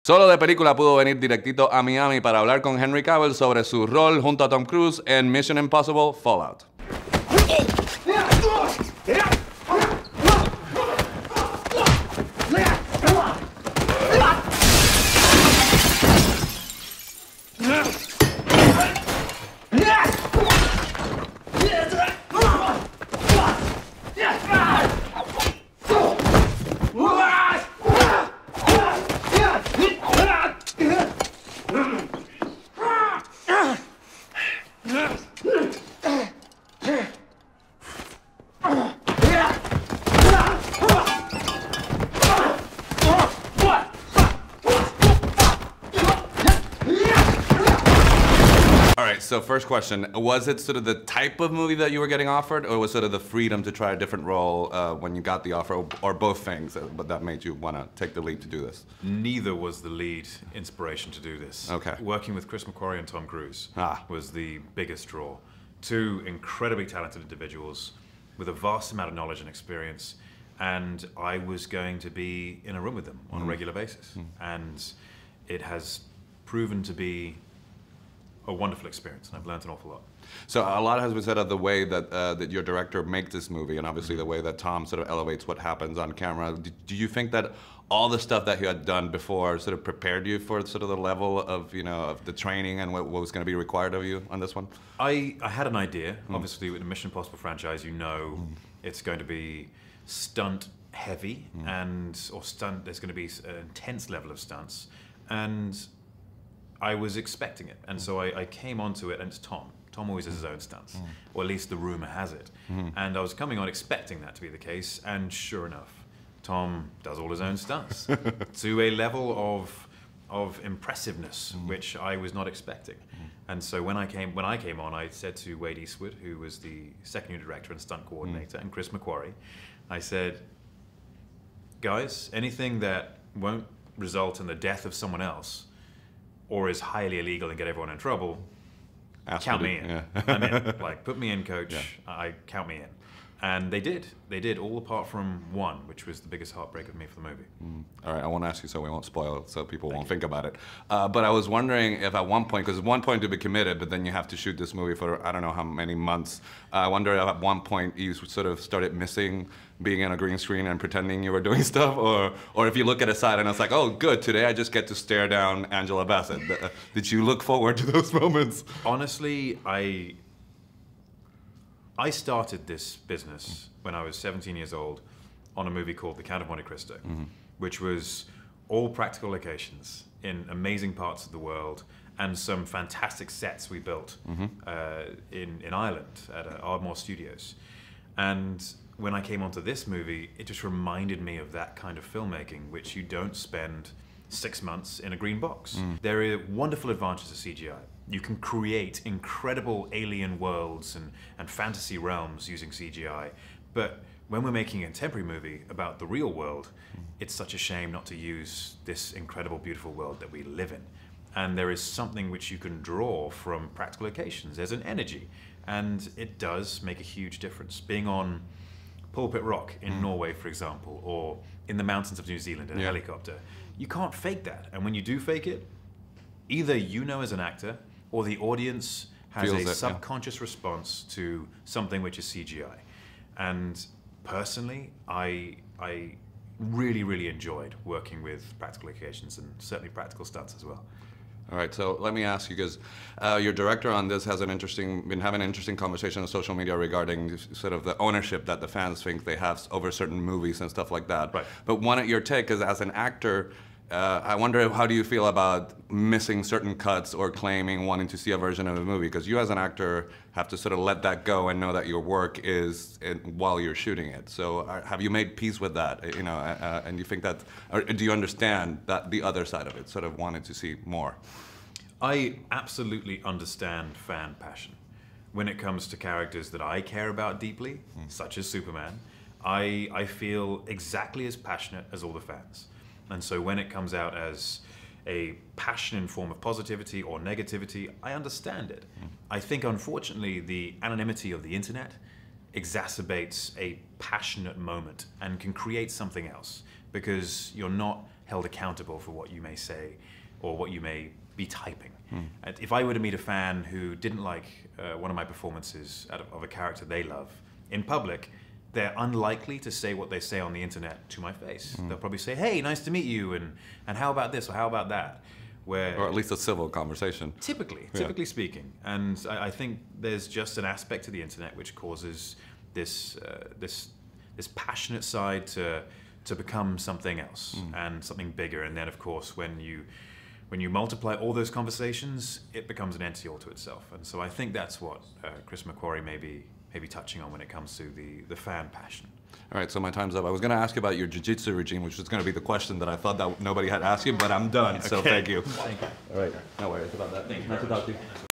Solo de película pudo venir directito a Miami para hablar con Henry Cavill sobre su rol junto a Tom Cruise en Mission Impossible Fallout. So first question, was it sort of the type of movie that you were getting offered, or was sort of the freedom to try a different role when you got the offer, or both things but that made you want to take the leap to do this? Neither was the lead inspiration to do this. Okay. Working with Chris McQuarrie and Tom Cruise was the biggest draw. Two incredibly talented individuals with a vast amount of knowledge and experience, and I was going to be in a room with them on a regular basis. And it has proven to be a wonderful experience, and I've learned an awful lot. So a lot has been said of the way that that your director makes this movie, and obviously the way that Tom sort of elevates what happens on camera. Do you think that all the stuff that you had done before sort of prepared you for sort of the level of, you know, of the training and what was going to be required of you on this one? I had an idea. Obviously, with the Mission Impossible franchise, you know it's going to be stunt heavy, or stunt. There's going to be an intense level of stunts, and I was expecting it, and so I came onto it, and it's Tom. Tom always has his own stunts, or at least the rumor has it. And I was coming on expecting that to be the case, and sure enough, Tom does all his own stunts to a level of impressiveness which I was not expecting. And so when I came on, I said to Wade Eastwood, who was the second unit director and stunt coordinator, and Chris McQuarrie, I said, guys, anything that won't result in the death of someone else or is highly illegal and get everyone in trouble, count me in. Yeah. I'm in. Like, put me in, coach. Yeah. Count me in. And they did. They did, all apart from one, which was the biggest heartbreak of me for the movie. All right, I won't ask you so we won't spoil it, so people won't think about it. But I was wondering if at one point, because at one point to be committed, but then you have to shoot this movie for I don't know how many months. I wonder if at one point you sort of started missing being in a green screen and pretending you were doing stuff, or if you look at a side and it's like, oh, good, today I just get to stare down Angela Bassett. Did you look forward to those moments? Honestly, I started this business when I was 17 years old on a movie called The Count of Monte Cristo, which was all practical locations in amazing parts of the world and some fantastic sets we built in Ireland at Ardmore Studios. And when I came onto this movie, it just reminded me of that kind of filmmaking, which you don't spend 6 months in a green box. There are wonderful advantages of CGI. You can create incredible alien worlds and fantasy realms using CGI. But when we're making a contemporary movie about the real world, it's such a shame not to use this incredible, beautiful world that we live in. And there is something which you can draw from practical locations. There's an energy, and it does make a huge difference. Being on Pulpit Rock in Norway, for example, or in the mountains of New Zealand in a helicopter, you can't fake that. And when you do fake it, either you know as an actor, or the audience has a subconscious response to something which is CGI. And personally, I really, really enjoyed working with practical locations and certainly practical stunts as well. All right, so let me ask you, because your director on this has been having an interesting conversation on social media regarding sort of the ownership that the fans think they have over certain movies and stuff like that. Right. But your take is, as an actor, I wonder, how do you feel about missing certain cuts or wanting to see a version of a movie? Because you as an actor have to sort of let that go and know that your work is while you're shooting it. So have you made peace with that? You know, and you think that, or do you understand that the other side of it, sort of wanted to see more? I absolutely understand fan passion. When it comes to characters that I care about deeply, such as Superman, I feel exactly as passionate as all the fans. And so when it comes out as a passion in form of positivity or negativity, I understand it. I think, unfortunately, the anonymity of the internet exacerbates a passionate moment and can create something else. because you're not held accountable for what you may say or what you may be typing. And if I were to meet a fan who didn't like one of my performances of a character they love in public, they're unlikely to say what they say on the internet to my face. They'll probably say, "Hey, nice to meet you," and how about this or how about that? Or at least a civil conversation. Typically speaking. And I think there's just an aspect to the internet which causes this passionate side to become something else and something bigger. And then, of course, when you multiply all those conversations, it becomes an entity all to itself. And so I think that's what Chris McQuarrie may be touching on when it comes to the fan passion. All right, so my time's up. I was going to ask you about your jiu-jitsu regime, which was going to be the question that I thought that nobody had asked you, but I'm done, so thank you. Thank you. All right, no worries about that. Thank you nice to very talk to you.